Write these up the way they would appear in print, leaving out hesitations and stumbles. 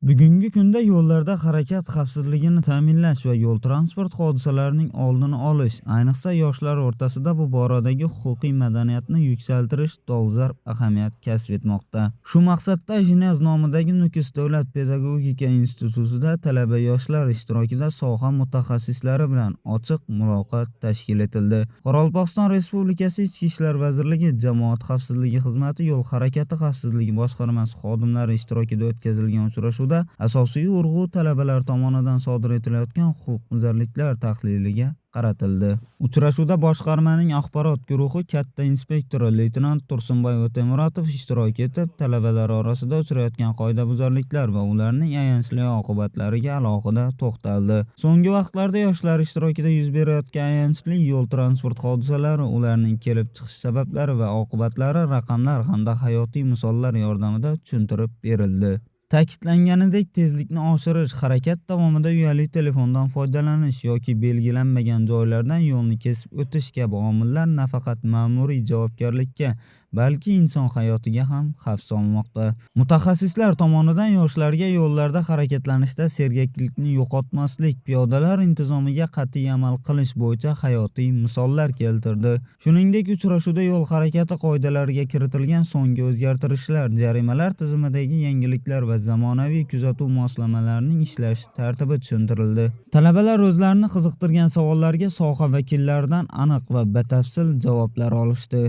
Bugungi kunda yo'llarda harakat xavfsizligini ta'minlash va yo'l transport hodisalarining oldini olish, ayniqsa yoshlar o'rtasida bu boradagi huquqiy madaniyatni yuksaltirish dolzarb ahamiyat kasb etmoqda. Shu maqsadda Jinez nomidagi Nukus davlat pedagogika institutida talaba-yoshlar ishtirokida soha mutaxassislari bilan ochiq muloqot tashkil etildi. Qoraqalpog'iston Respublikasi Ichki ishlar vazirligi Jamoat xavfsizligi xizmati yo'l harakati xavfsizligi boshqarmasi xodimlari ishtirokida o'tkazilgan uchrashuvda asosiy urg'u talabalar tomonidan sodir etilayotgan huquqbuzarliklar tahliliga qaratildi. Uchrashuvda boshqarmaning axborot guruhi katta inspektori leytenant Tursunboy O'temuratov ishtirok etib, talabalar orasida uchrayotgan qoidabuzarliklar va ularning ayanchli oqibatlariga alohida to'xtaldi. So'nggi vaqtlarda yoshlar ishtirokida yuz berayotgan ayanchli yo'l transport hodisalari, ularning kelib chiqish sabablari va oqibatlari raqamlar hamda hayotiy misollar yordamida tushuntirib berildi. Ta'kidlanganidek, tezlikni oshirish, harakat davomida uyali telefondan foydalanish yoki belgilanmagan joylardan yo'lni kesib o'tish kabi omillar nafaqat ma'muriy javobgarlikka, balki inson hayotiga ham xavf solmoqda. Mutaxassislar tomonidan yoshlarga yo'llarda harakatlanishda sergaklikni yo'qotmaslik, piyodalar intizomiga qat'iy amal qilish bo'yicha hayotiy misollar keltirdi. Shuningdek, uchrashuvda yo'l harakati qoidalariga kiritilgan so'nggi o'zgartirishlar, jarimalar tizimidagi yangiliklar va zamonaviy kuzatuv moslamalarining ishlash tartibi tushuntirildi. Talabalar o'zlarini qiziqtirgan savollarga soha vakillaridan aniq va batafsil javoblar olishdi.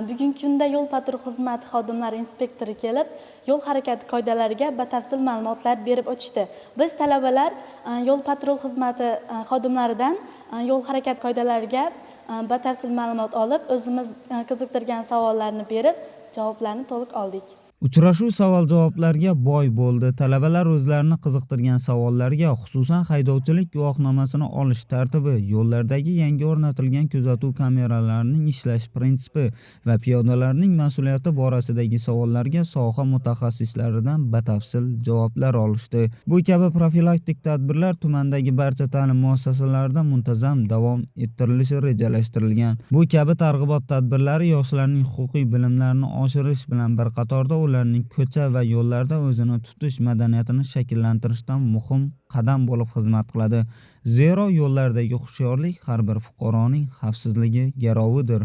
Bugungi kunda yo'l patrul xizmati xodimlari inspektori kelib, yo'l harakati qoidalariga batafsil ma'lumotlar berib o'tishdi. Biz talabalar yo'l patrul xizmati xodimlaridan yo'l harakati qoidalariga batafsil ma'lumot olib, o'zimiz qiziqtirgan savollarni berib, javoblarni to'liq oldik. Uchrashuv savol-javoblarga boy bo'ldi. Talabalar o'zlarini qiziqtirgan savollarga, xususan haydovchilik guvohnomasini olish tartibi, yo'llardagi yangi o'rnatilgan kuzatuv kameralarining ishlash prinsipi va piyodalarning mas'uliyati borasidagi savollarga soha mutaxassislaridan batafsil javoblar olishdi. Bu kabi profilaktik tadbirlar tumandagi barcha ta'lim muassasalarida muntazam davom ettirilishi rejalashtirilgan. Bu kabi targ'ibot tadbirlari yoshlarning huquqiy bilimlarini oshirish bilan bir qatorda ularning ko'cha va yo'llarda o'zini tutish madaniyatini shakllantirishdan muhim qadam bo'lib xizmat qiladi. Zero yo'llardagi hushyorlik har bir fuqaroning xavfsizligi garovidir.